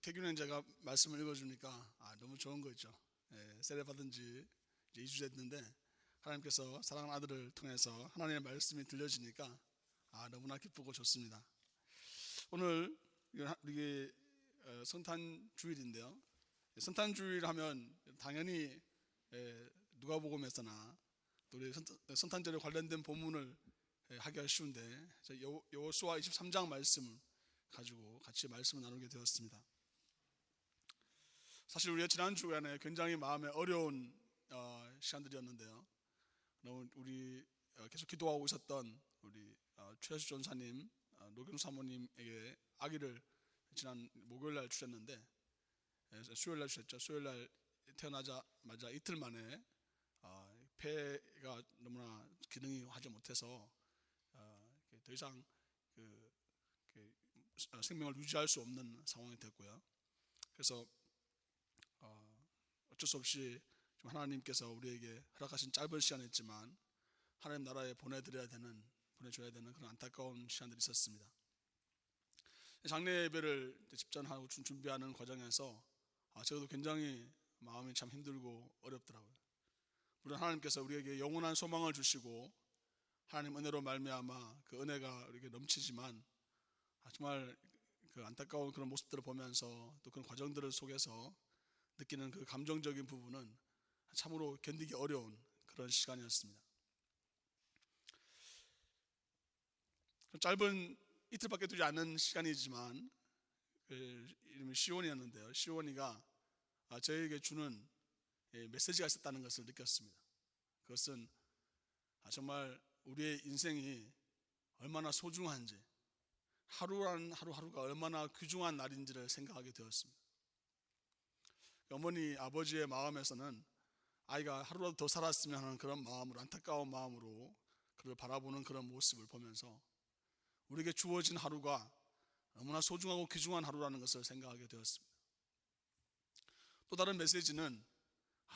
태균 형제가 말씀을 읽어주니까 너무 좋은 거 있죠. 세례 받은 지 이제 2주 됐는데 하나님께서 사랑하는 아들을 통해서 하나님의 말씀이 들려지니까 너무나 기쁘고 좋습니다. 오늘 이게 성탄 주일인데요. 성탄 주일 하면 당연히 누가복음에서나 또 우리 성탄절에 관련된 본문을 하기가 쉬운데 여호수아 23장 말씀을 가지고 같이 말씀을 나누게 되었습니다. 사실 우리가 지난 주간에 굉장히 마음에 어려운 시간들이었는데요. 우리 계속 기도하고 있었던 우리 최수 전사님, 노경 사모님에게 아기를 지난 목요일날 주셨는데 수요일날 주셨죠. 수요일날 태어나자마자 이틀 만에 폐가 너무나 기능이 하지 못해서 더 이상 생명을 유지할 수 없는 상황이 됐고요. 그래서 어쩔 수 없이 하나님께서 우리에게 허락하신 짧은 시간이었지만 하나님 나라에 보내줘야 되는 그런 안타까운 시간들이 있었습니다. 장례 예배를 집전하고 준비하는 과정에서 저도 굉장히 마음이 참 힘들고 어렵더라고요. 물론 하나님께서 우리에게 영원한 소망을 주시고 하나님 은혜로 말미암아 그 은혜가 우리에게 넘치지만 정말 그 안타까운 그런 모습들을 보면서 또 그런 과정들을 속에서 느끼는 그 감정적인 부분은 참으로 견디기 어려운 그런 시간이었습니다. 짧은 이틀밖에 되지 않은 시간이지만 이름이 시온이었는데요. 시온이가 저에게 주는 메시지가 있었다는 것을 느꼈습니다. 그것은 정말 우리의 인생이 얼마나 소중한지, 하루가 얼마나 귀중한 날인지를 생각하게 되었습니다. 어머니, 아버지의 마음에서는 아이가 하루라도 더 살았으면 하는 그런 마음으로, 안타까운 마음으로 그를 바라보는 그런 모습을 보면서 우리에게 주어진 하루가 너무나 소중하고 귀중한 하루라는 것을 생각하게 되었습니다. 또 다른 메시지는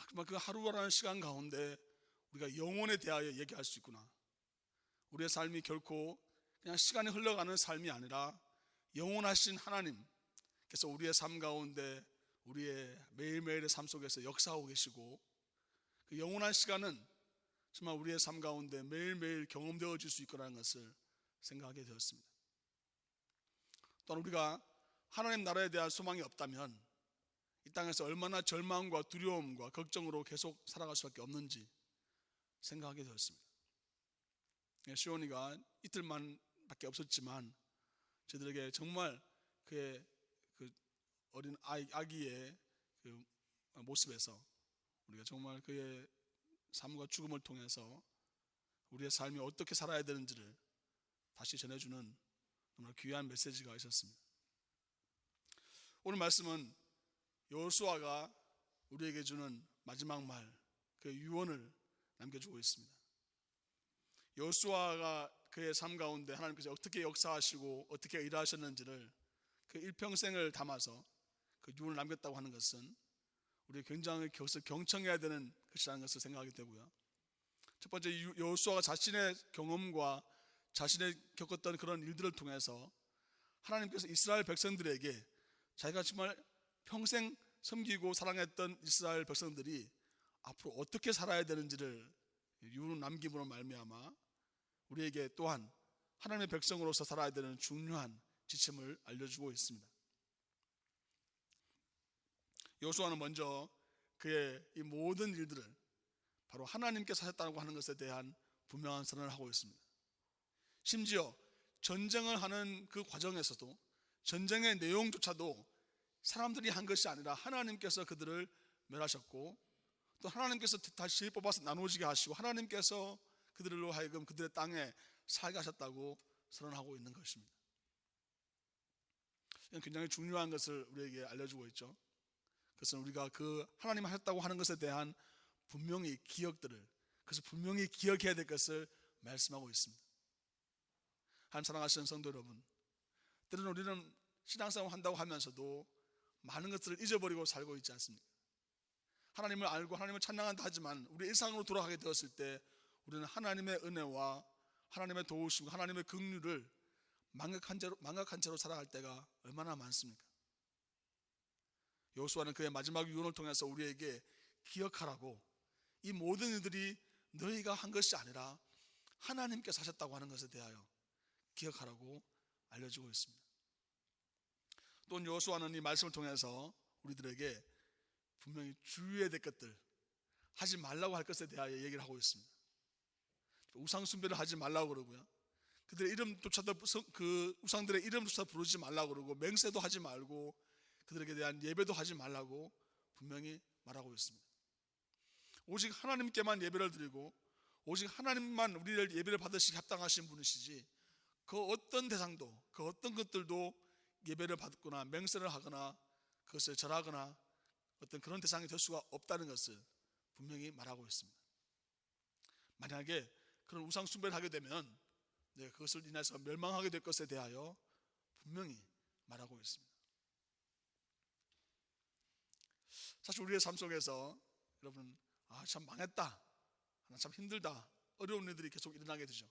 정말 그 하루라는 시간 가운데 우리가 영혼에 대하여 얘기할 수 있구나. 우리의 삶이 결코 그냥 시간이 흘러가는 삶이 아니라 영원하신 하나님께서 우리의 삶 가운데 우리의 매일매일의 삶 속에서 역사하고 계시고 그 영원한 시간은 정말 우리의 삶 가운데 매일매일 경험되어질 수 있구나라는 것을 생각하게 되었습니다. 또한 우리가 하나님 나라에 대한 소망이 없다면 이 땅에서 얼마나 절망과 두려움과 걱정으로 계속 살아갈 수밖에 없는지 생각하게 되었습니다. 시온이가 이틀만 밖에 없었지만 저들에게 정말 그의 그 어린 아기의 그 모습에서 우리가 정말 그의 삶과 죽음을 통해서 우리의 삶이 어떻게 살아야 되는지를 다시 전해주는 정말 귀한 메시지가 있었습니다. 오늘 말씀은 여호수아가 우리에게 주는 마지막 말, 그 유언을 남겨주고 있습니다. 여호수아가 그의 삶 가운데 하나님께서 어떻게 역사하시고 어떻게 일하셨는지를 그 일평생을 담아서 그 유언을 남겼다고 하는 것은 우리 굉장히 그것을 경청해야 되는 것이라는 것을 생각하게 되고요. 첫 번째, 여호수아가 자신의 경험과 자신의 겪었던 그런 일들을 통해서 하나님께서 이스라엘 백성들에게 자기가 정말 평생 섬기고 사랑했던 이스라엘 백성들이 앞으로 어떻게 살아야 되는지를 유언 남김으로 말미암아 우리에게 또한 하나님의 백성으로서 살아야 되는 중요한 지침을 알려주고 있습니다. 여호수아는 먼저 그의 이 모든 일들을 바로 하나님께서 하셨다고 하는 것에 대한 분명한 선언을 하고 있습니다. 심지어 전쟁을 하는 그 과정에서도 전쟁의 내용조차도 사람들이 한 것이 아니라 하나님께서 그들을 멸하셨고 또 하나님께서 다시 뽑아서 나누어지게 하시고 하나님께서 그들로 하여금 그들의 땅에 살게 하셨다고 선언하고 있는 것입니다. 이건 굉장히 중요한 것을 우리에게 알려주고 있죠. 그것은 우리가 그 하나님 하셨다고 하는 것에 대한 분명히 기억들을, 그래서 분명히 기억해야 될 것을 말씀하고 있습니다. 하나님 사랑하시는 성도 여러분, 때로는 우리는 신앙생활 한다고 하면서도 많은 것들을 잊어버리고 살고 있지 않습니까? 하나님을 알고 하나님을 찬양한다 하지만 우리 일상으로 돌아가게 되었을 때 우리는 하나님의 은혜와 하나님의 도우심과 하나님의 긍휼을 망각한 채로 살아갈 때가 얼마나 많습니까? 여호수아는 그의 마지막 유언을 통해서 우리에게 기억하라고, 이 모든 일들이 너희가 한 것이 아니라 하나님께서 하셨다고 하는 것에 대하여 기억하라고 알려주고 있습니다. 또 여호수아는 이 말씀을 통해서 우리들에게 분명히 주의해야 될 것들, 하지 말라고 할 것에 대하여 얘기를 하고 있습니다. 우상 숭배를 하지 말라고 그러고요, 그들의 이름조차도, 그 우상들의 이름조차 부르지 말라고 그러고, 맹세도 하지 말고 그들에게 대한 예배도 하지 말라고 분명히 말하고 있습니다. 오직 하나님께만 예배를 드리고 오직 하나님만 우리를 예배를 받으시기 합당하신 분이시지, 그 어떤 대상도, 그 어떤 것들도 예배를 받거나 맹세를 하거나 그것을 절하거나 어떤 그런 대상이 될 수가 없다는 것을 분명히 말하고 있습니다. 만약에 그런 우상 숭배를 하게 되면 그것을 인해서 멸망하게 될 것에 대하여 분명히 말하고 있습니다. 사실 우리의 삶 속에서 여러분, 참 망했다, 참 힘들다, 어려운 일들이 계속 일어나게 되죠.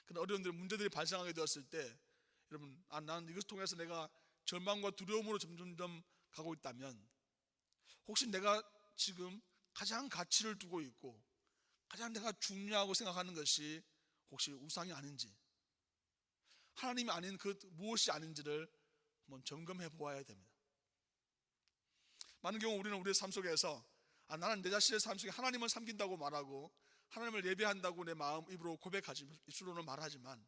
그런 어려운 문제들이 발생하게 되었을 때 여러분, 나는 이것을 통해서 내가 절망과 두려움으로 점점 가고 있다면, 혹시 내가 지금 가장 가치를 두고 있고 가장 내가 중요하고 생각하는 것이 혹시 우상이 아닌지, 하나님이 아닌 그 무엇이 아닌지를 한번 점검해 보아야 됩니다. 많은 경우 우리는 우리의 삶 속에서 나는 내 자신의 삶 속에 하나님을 섬긴다고 말하고 하나님을 예배한다고 내 마음 입으로 고백하지, 입술로는 말하지만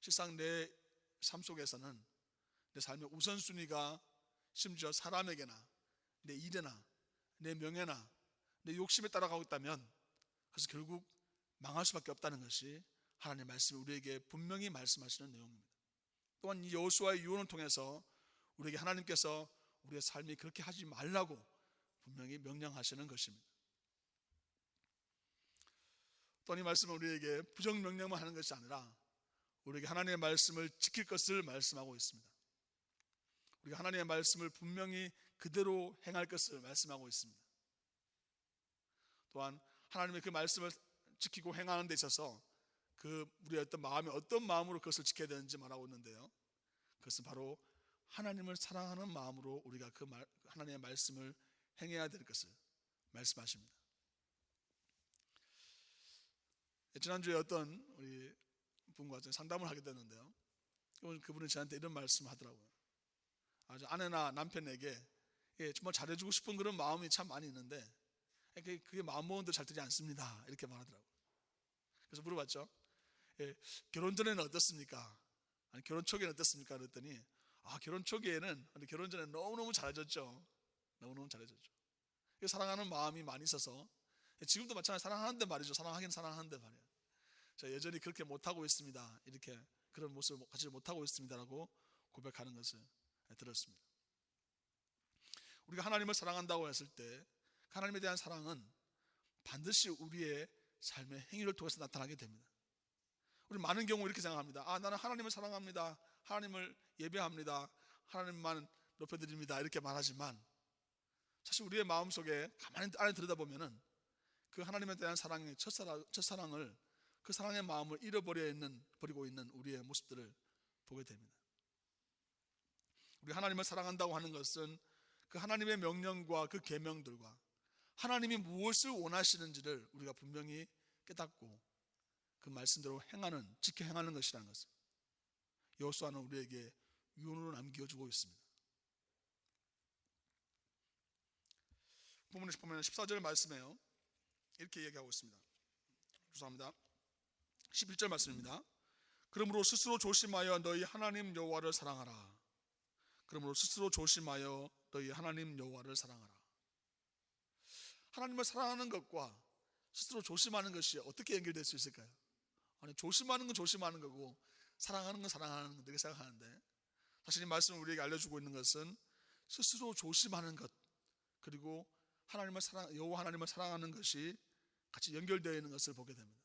실상 내 삶 속에서는 내 삶의 우선순위가 심지어 사람에게나 내 일에나 내 명예나 내 욕심에 따라가고 있다면 그래서 결국 망할 수밖에 없다는 것이 하나님의 말씀이 우리에게 분명히 말씀하시는 내용입니다. 또한 이 여호수아의 유언을 통해서 우리에게 하나님께서 우리의 삶이 그렇게 하지 말라고 분명히 명령하시는 것입니다. 또한 이 말씀은 우리에게 부정명령만 하는 것이 아니라 우리에게 하나님의 말씀을 지킬 것을 말씀하고 있습니다. 우리가 하나님의 말씀을 분명히 그대로 행할 것을 말씀하고 있습니다. 또한 하나님의 그 말씀을 지키고 행하는 데 있어서 우리의 어떤 마음이 어떤 마음으로 그것을 지켜야 되는지 말하고 있는데요, 그것은 바로 하나님을 사랑하는 마음으로 우리가 하나님의 말씀을 행해야 될 것을 말씀하십니다. 지난주에 어떤 우리 분과 상담을 하게 됐는데요, 그분이 저한테 이런 말씀을 하더라고요. 아내나 남편에게 정말 잘해주고 싶은 그런 마음이 참 많이 있는데 그게 마음먹은 대로 잘 되지 않습니다, 이렇게 말하더라고요. 그래서 물어봤죠. 결혼 전에는 어떻습니까? 아니 결혼 초기에는 어떻습니까? 그랬더니 결혼 초기에는, 결혼 전에 너무너무 잘해줬죠. 너무너무 잘해줬죠. 사랑하는 마음이 많이 있어서 지금도 마찬가지 사랑하는데 말이죠. 사랑하긴 사랑하는데 말이에요. 저 여전히 그렇게 못하고 있습니다. 이렇게 그런 모습을 갖지 못하고 있습니다라고 고백하는 것을 들었습니다. 우리가 하나님을 사랑한다고 했을 때 하나님에 대한 사랑은 반드시 우리의 삶의 행위를 통해서 나타나게 됩니다. 우리 많은 경우 이렇게 생각합니다. 나는 하나님을 사랑합니다, 하나님을 예배합니다, 하나님만 높여드립니다, 이렇게 말하지만 사실 우리의 마음속에 가만히 안에 들여다보면 그 하나님에 대한 사랑의 첫사랑을, 그 사랑의 마음을 버리고 있는 우리의 모습들을 보게 됩니다. 우리 하나님을 사랑한다고 하는 것은 그 하나님의 명령과 그 계명들과 하나님이 무엇을 원하시는지를 우리가 분명히 깨닫고 그 말씀대로 지켜 행하는 것이라는 것을 여호수아는 우리에게 유언으로 남겨주고 있습니다. 본문에 보면 14절 말씀에요, 이렇게 얘기하고 있습니다. 죄송합니다. 11절 말씀입니다. 그러므로 스스로 조심하여 너희 하나님 여호와를 사랑하라. 그러므로 스스로 조심하여 너희 하나님 여호와를 사랑하라. 하나님을 사랑하는 것과 스스로 조심하는 것이 어떻게 연결될 수 있을까요? 조심하는 건 조심하는 거고 사랑하는 건 사랑하는 건 되게 생각하는데, 사실 이 말씀을 우리에게 알려주고 있는 것은 스스로 조심하는 것, 그리고 여호와 하나님을 사랑하는 것이 같이 연결되어 있는 것을 보게 됩니다.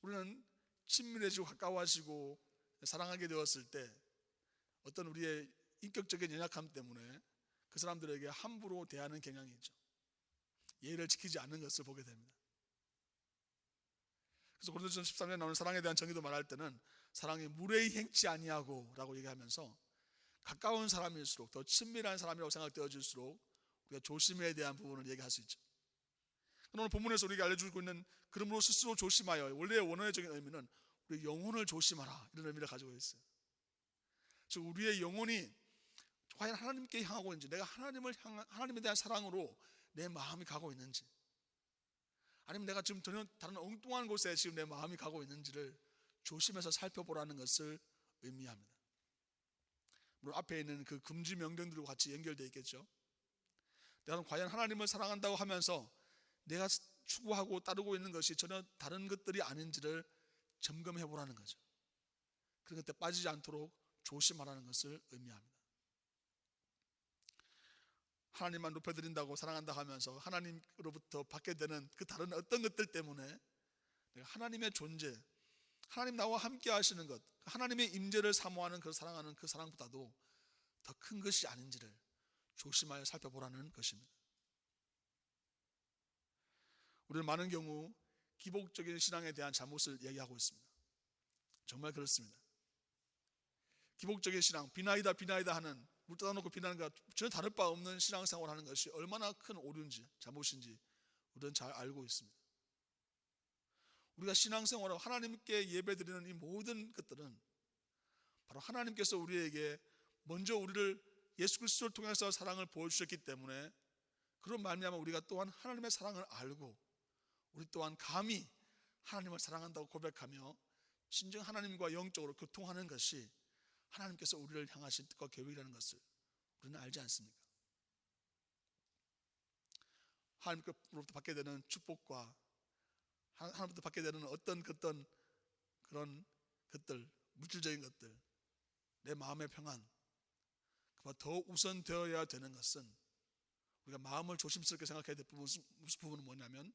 우리는 친밀해지고 가까워지고 사랑하게 되었을 때 어떤 우리의 인격적인 연약함 때문에 그 사람들에게 함부로 대하는 경향이 있죠. 예의를 지키지 않는 것을 보게 됩니다. 그래서 고린도전서 13장에 나오는 사랑에 대한 정의도 말할 때는 사랑이 무례히 행치 아니하고 라고 얘기하면서 가까운 사람일수록, 더 친밀한 사람이라고 생각되어질수록 우리가 조심해야 대한 부분을 얘기할 수 있죠. 오늘 본문에서 우리가 알려주고 있는 그러므로 스스로 조심하여, 원래의 원어적인 의미는 우리 영혼을 조심하라, 이런 의미를 가지고 있어요. 즉 우리의 영혼이 과연 하나님께 향하고 있는지, 내가 하나님에 대한 사랑으로 내 마음이 가고 있는지, 아니면 내가 지금 전혀 다른 엉뚱한 곳에 지금 내 마음이 가고 있는지를 조심해서 살펴보라는 것을 의미합니다. 물론 앞에 있는 그 금지 명령들과 같이 연결되어 있겠죠. 내가 과연 하나님을 사랑한다고 하면서 내가 추구하고 따르고 있는 것이 전혀 다른 것들이 아닌지를 점검해 보라는 거죠. 그런 것에 빠지지 않도록 조심하라는 것을 의미합니다. 하나님만 높여드린다고 사랑한다 하면서 하나님으로부터 받게 되는 그 다른 어떤 것들 때문에 내가 하나님의 존재, 하나님 나와 함께 하시는 것, 하나님의 임재를 사모하는 그 사랑하는 그 사랑보다도 더 큰 것이 아닌지를 조심하여 살펴보라는 것입니다. 우리는 많은 경우 기복적인 신앙에 대한 잘못을 얘기하고 있습니다. 정말 그렇습니다. 기복적인 신앙, 비나이다 하는, 물 떠다 놓고 비나는 것 전혀 다를 바 없는 신앙생활을 하는 것이 얼마나 큰 오류인지, 잘못인지 우리는 잘 알고 있습니다. 우리가 신앙생활을 하나님께 예배드리는 이 모든 것들은 바로 하나님께서 우리에게 먼저 우리를 예수 그리스도를 통해서 사랑을 보여주셨기 때문에, 그런 말미암아 우리가 또한 하나님의 사랑을 알고 우리 또한 감히 하나님을 사랑한다고 고백하며 진정 하나님과 영적으로 교통하는 것이 하나님께서 우리를 향하신 뜻과 계획이라는 것을 우리는 알지 않습니까? 하나님께로부터 받게 되는 축복과 하나님부터 받게 되는 어떤 그런 것들, 물질적인 것들, 내 마음의 평안, 그보다 더 우선되어야 되는 것은 우리가 마음을 조심스럽게 생각해야 될 부분은 뭐냐면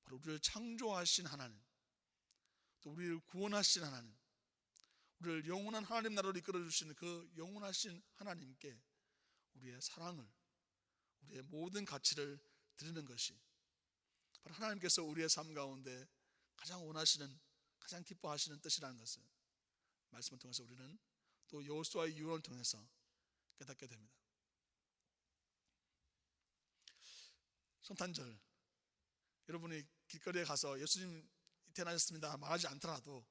바로 우리를 창조하신 하나님, 또 우리를 구원하신 하나님, 우리를 영원한 하나님 나라로 이끌어주시는 그 영원하신 하나님께 우리의 사랑을, 우리의 모든 가치를 드리는 것이 바로 하나님께서 우리의 삶 가운데 가장 원하시는, 가장 기뻐하시는 뜻이라는 것을 말씀을 통해서 우리는 또 여호수아의 유언을 통해서 깨닫게 됩니다. 성탄절, 여러분이 길거리에 가서 예수님 태어나셨습니다 말하지 않더라도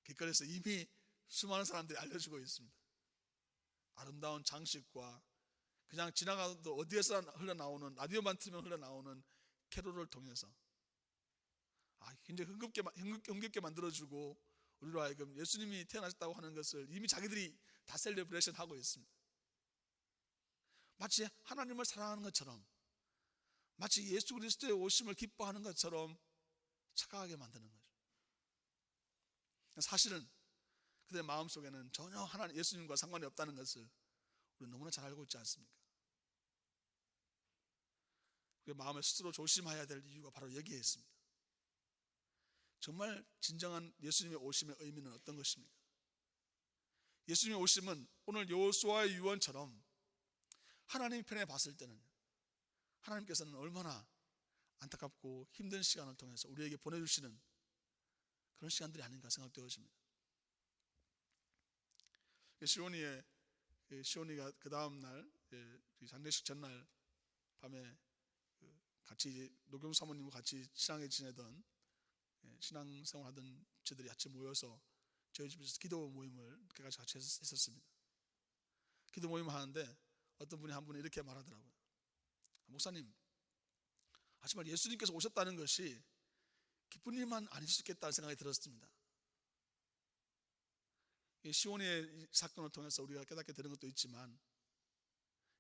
길거리에서 이미 수많은 사람들이 알려주고 있습니다. 아름다운 장식과 그냥 지나가도 어디에서 흘러나오는, 라디오만 틀면 흘러나오는 캐롤을 통해서 굉장히 흥겹게 만들어주고 우리로 하여금 예수님이 태어나셨다고 하는 것을 이미 자기들이 다 셀레브레이션 하고 있습니다. 마치 하나님을 사랑하는 것처럼, 마치 예수 그리스도의 오심을 기뻐하는 것처럼 착각하게 만드는 거죠. 사실은 그들의 마음속에는 전혀 예수님과 상관이 없다는 것을 우리는 너무나 잘 알고 있지 않습니까? 우리의 마음을 스스로 조심해야 될 이유가 바로 여기에 있습니다. 정말 진정한 예수님의 오심의 의미는 어떤 것입니까? 예수님의 오심은 오늘 여호수아의 유언처럼 하나님 편에 봤을 때는 하나님께서는 얼마나 안타깝고 힘든 시간을 통해서 우리에게 보내주시는 그런 시간들이 아닌가 생각되어집니다. 시온이가 그 다음날 장례식 전날 밤에 같이 노경 사모님과 같이 친하게 지내던 신앙생활 하던 저들이 같이 모여서 저희 집에서 기도 모임을 같이 했었습니다. 기도 모임을 하는데 어떤 분이 한 분이 이렇게 말하더라고요. 목사님, 정말 예수님께서 오셨다는 것이 기쁜 일만 아니셨겠다는 생각이 들었습니다. 시온의 사건을 통해서 우리가 깨닫게 되는 것도 있지만,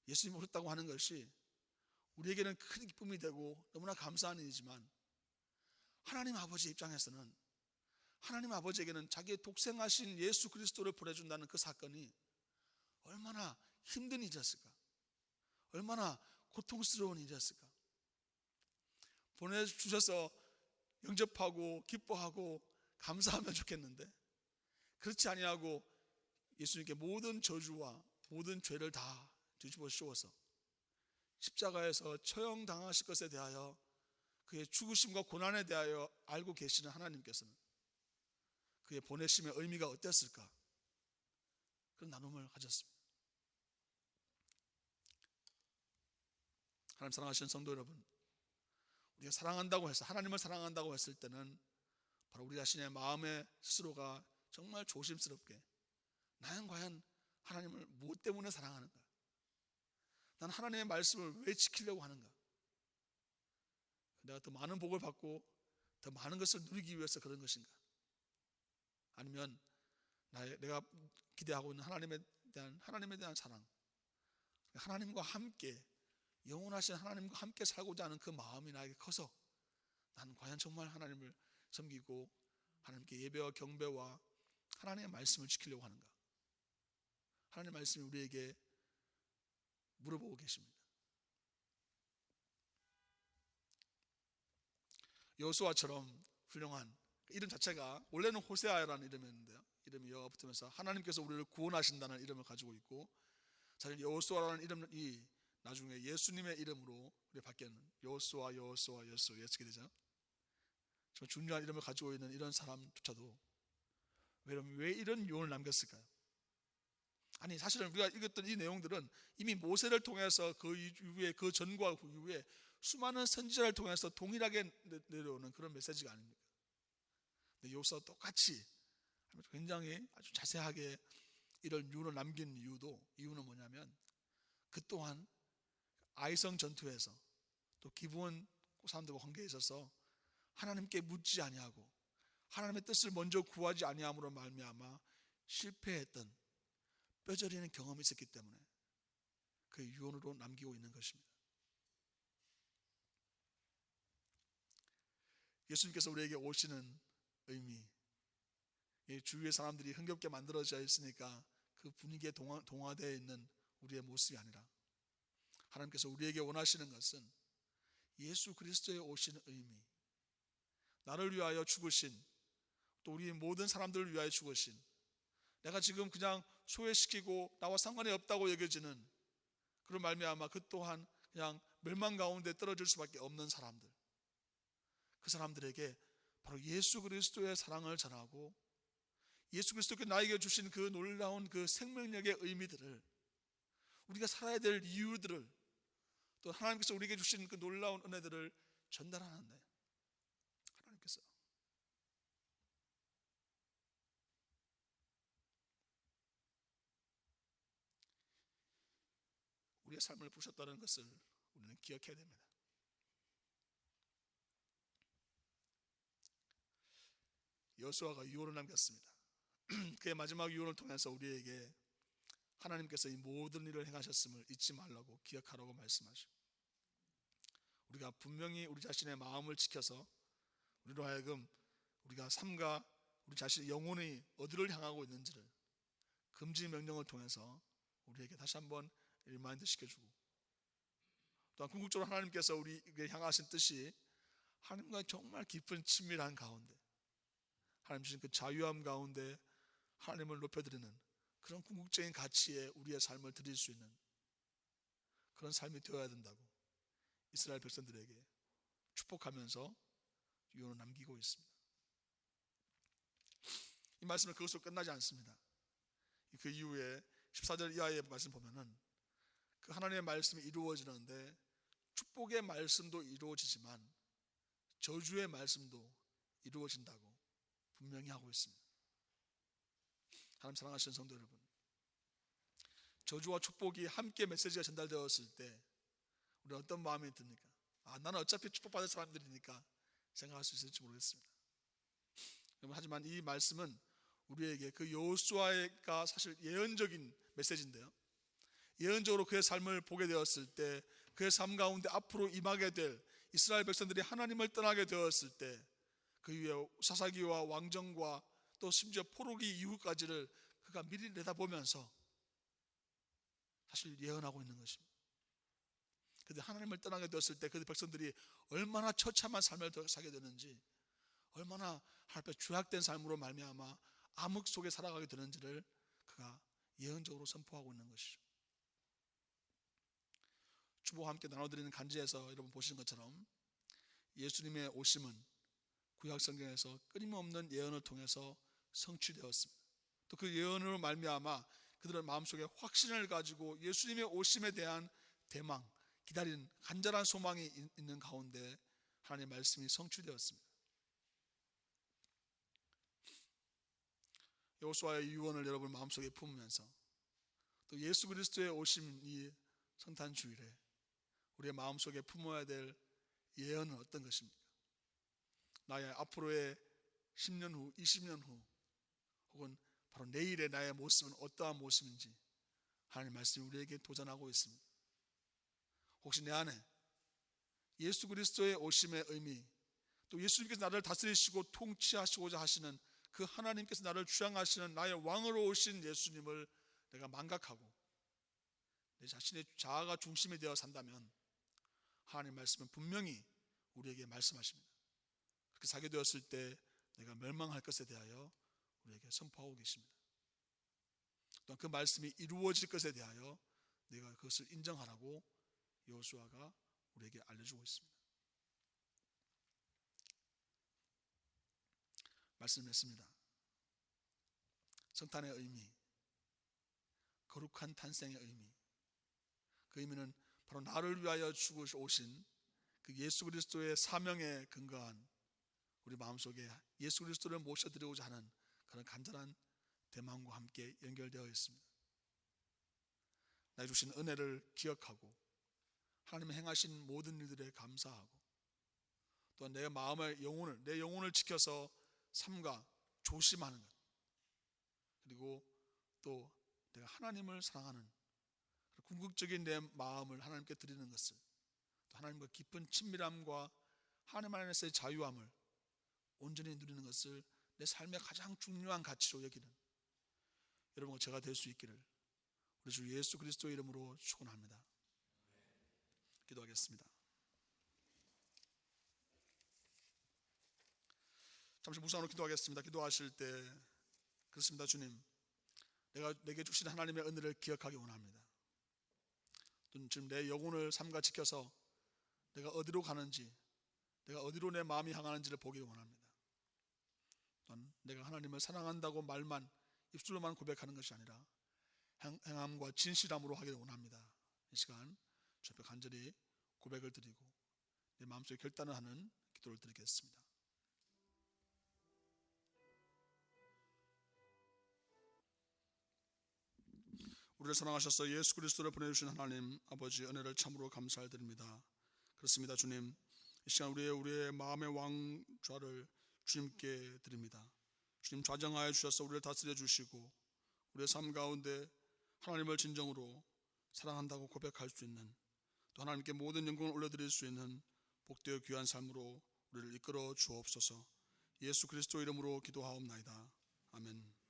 예수님이 오셨다고 하는 것이 우리에게는 큰 기쁨이 되고 너무나 감사한 일이지만, 하나님 아버지 입장에서는 하나님 아버지에게는 자기의 독생하신 예수 그리스도를 보내준다는 그 사건이 얼마나 힘든 일이었을까, 얼마나 고통스러운 일이었을까. 보내주셔서 영접하고 기뻐하고 감사하면 좋겠는데, 그렇지 아니하고 예수님께 모든 저주와 모든 죄를 다 뒤집어 씌워서 십자가에서 처형당하실 것에 대하여, 그의 죽으심과 고난에 대하여 알고 계시는 하나님께서는 그의 보내심의 의미가 어땠을까, 그런 나눔을 가졌습니다. 하나님 사랑하시는 성도 여러분, 우리가 사랑한다고 해서, 하나님을 사랑한다고 했을 때는 바로 우리 자신의 마음의 스스로가 정말 조심스럽게, 나는 과연 하나님을 무엇 때문에 사랑하는가? 난 하나님의 말씀을 왜 지키려고 하는가? 내가 더 많은 복을 받고 더 많은 것을 누리기 위해서 그런 것인가? 아니면 내가 기대하고 있는 하나님에 대한 사랑, 하나님과 함께, 영원하신 하나님과 함께 살고자 하는 그 마음이 나에게 커서 나는 과연 정말 하나님을 섬기고 하나님께 예배와 경배와 하나님의 말씀을 지키려고 하는가? 하나님의 말씀이 우리에게 물어보고 계십니다. 여호수아처럼 훌륭한, 이름 자체가 원래는 호세아라는 이름이었는데요, 이름이 여가 붙으면서 하나님께서 우리를 구원하신다는 이름을 가지고 있고, 사실 여호수아라는 이름이 나중에 예수님의 이름으로 바뀌는 여호수아 예수게 되죠. 정말 중요한 이름을 가지고 있는 이런 사람조차도 왜 이런 유언을 남겼을까요? 아니, 사실은 우리가 읽었던 이 내용들은 이미 모세를 통해서 그 이후에, 그 전과 그 이후에 수많은 선지자를 통해서 동일하게 내려오는 그런 메시지가 아닙니까? 근데 여호수아가 똑같이 굉장히 아주 자세하게 이런 유언을 남긴 이유는 뭐냐면, 그 또한 아이성 전투에서 또 기브온 사람들과 관계에 있어서 하나님께 묻지 아니하고 하나님의 뜻을 먼저 구하지 아니함으로 말미암아 실패했던 뼈저리는 경험이 있었기 때문에 그 유언으로 남기고 있는 것입니다. 예수님께서 우리에게 오시는 의미, 주위의 사람들이 흥겹게 만들어져 있으니까 그 분위기에 동화되어 있는 우리의 모습이 아니라, 하나님께서 우리에게 원하시는 것은 예수 그리스도의 오시는 의미, 나를 위하여 죽으신, 또 우리 모든 사람들을 위하여 죽으신, 내가 지금 그냥 소외시키고 나와 상관이 없다고 여겨지는 그런 말미암아 그 또한 그냥 멸망 가운데 떨어질 수밖에 없는 사람들, 그 사람들에게 바로 예수 그리스도의 사랑을 전하고 예수 그리스도께 나에게 주신 그 놀라운 그 생명력의 의미들을, 우리가 살아야 될 이유들을, 또 하나님께서 우리에게 주신 그 놀라운 은혜들을 전달하는데, 하나님께서 우리의 삶을 부셨다는 것을 우리는 기억해야 됩니다. 여호수아가 유언을 남겼습니다. 그의 마지막 유언을 통해서 우리에게 하나님께서 이 모든 일을 행하셨음을 잊지 말라고, 기억하라고 말씀하시고, 우리가 분명히 우리 자신의 마음을 지켜서 우리로 하여금 우리가 삶과 우리 자신의 영혼이 어디를 향하고 있는지를 금지 명령을 통해서 우리에게 다시 한번 리마인드 시켜주고, 또한 궁극적으로 하나님께서 우리에게 향하신 뜻이 하나님과 정말 깊은 친밀한 가운데, 하나님 주신 그 자유함 가운데 하나님을 높여드리는 그런 궁극적인 가치에 우리의 삶을 드릴 수 있는 그런 삶이 되어야 된다고 이스라엘 백성들에게 축복하면서 유언을 남기고 있습니다. 이 말씀은 그것으로 끝나지 않습니다. 그 이후에 14절 이하의 말씀 보면은 그 하나님의 말씀이 이루어지는데, 축복의 말씀도 이루어지지만 저주의 말씀도 이루어진다고 분명히 하고 있습니다. 하나님 사랑하시는 성도 여러분, 저주와 축복이 함께 메시지가 전달되었을 때 우리는 어떤 마음이 듭니까? 나는 어차피 축복받을 사람들이니까 생각할 수 있을지 모르겠습니다. 하지만 이 말씀은 우리에게 그 여호수아가 사실 예언적인 메시지인데요, 예언적으로 그의 삶을 보게 되었을 때, 그의 삶 가운데 앞으로 임하게 될 이스라엘 백성들이 하나님을 떠나게 되었을 때 그 위에 사사기와 왕정과 또 심지어 포로기 이후까지를 그가 미리 내다보면서 사실 예언하고 있는 것입니다. 그런데 하나님을 떠나게 되었을 때 그 백성들이 얼마나 처참한 삶을 살게 되는지, 얼마나 하나님 앞에 죄악된 삶으로 말미암아 암흑 속에 살아가게 되는지를 그가 예언적으로 선포하고 있는 것이죠. 주보와 함께 나눠드리는 간지에서 여러분 보시는 것처럼 예수님의 오심은 구약 성경에서 끊임없는 예언을 통해서 성취되었습니다. 또 그 예언으로 말미암아 그들의 마음속에 확신을 가지고 예수님의 오심에 대한 대망, 기다리는 간절한 소망이 있는 가운데 하나님의 말씀이 성취되었습니다. 여호수아의 유언을 여러분 마음속에 품으면서 또 예수 그리스도의 오심 이 성탄 주일에 우리의 마음속에 품어야 될 예언은 어떤 것입니까? 나의 앞으로의 10년 후, 20년 후 혹은 바로 내일의 나의 모습은 어떠한 모습인지 하나님의 말씀이 우리에게 도전하고 있습니다. 혹시 내 안에 예수 그리스도의 오심의 의미, 또 예수님께서 나를 다스리시고 통치하시고자 하시는 그 하나님께서 나를 주장하시는 나의 왕으로 오신 예수님을 내가 망각하고 내 자신의 자아가 중심이 되어 산다면 하나님의 말씀은 분명히 우리에게 말씀하십니다. 그렇게 살게 되었을 때 내가 멸망할 것에 대하여 우리에게 선포하고 계십니다. 또한 그 말씀이 이루어질 것에 대하여 내가 그것을 인정하라고 여호수아가 우리에게 알려주고 있습니다. 말씀했습니다. 성탄의 의미, 거룩한 탄생의 의미, 그 의미는 바로 나를 위하여 죽으신 그 예수 그리스도의 사명에 근거한 우리 마음속에 예수 그리스도를 모셔드리고자 하는 그런 간절한 대망과 함께 연결되어 있습니다. 나에게 주신 은혜를 기억하고 하나님의 행하신 모든 일들에 감사하고 또한 내 마음의 내 영혼을 지켜서 삼가 조심하는 것, 그리고 또 내가 하나님을 사랑하는 궁극적인 내 마음을 하나님께 드리는 것을, 또 하나님과 깊은 친밀함과 하나님 안에서의 자유함을 온전히 누리는 것을 내 삶의 가장 중요한 가치로 여기는 여러분과 제가 될 수 있기를 우리 주 예수 그리스도의 이름으로 축원합니다. 기도하겠습니다. 잠시 묵상으로 기도하겠습니다. 기도하실 때 그렇습니다. 주님, 내게 주신 하나님의 은혜를 기억하기 원합니다. 지금 내 영혼을 삼가 지켜서 내가 어디로 가는지, 내가 어디로 내 마음이 향하는지를 보기 원합니다. 또한 내가 하나님을 사랑한다고 말만 입술로만 고백하는 것이 아니라 행함과 진실함으로 하기를 원합니다. 이 시간 주 앞에 간절히 고백을 드리고 내 마음속에 결단을 하는 기도를 드리겠습니다. 우리를 사랑하셔서 예수 그리스도를 보내주신 하나님 아버지 은혜를 참으로 감사드립니다. 그렇습니다. 주님, 이 시간 우리의 마음의 왕좌를 주님께 드립니다. 주님 좌정하여 주셔서 우리를 다스려 주시고 우리의 삶 가운데 하나님을 진정으로 사랑한다고 고백할 수 있는, 또 하나님께 모든 영광을 올려드릴 수 있는 복되어 귀한 삶으로 우리를 이끌어 주옵소서. 예수 그리스도 이름으로 기도하옵나이다. 아멘.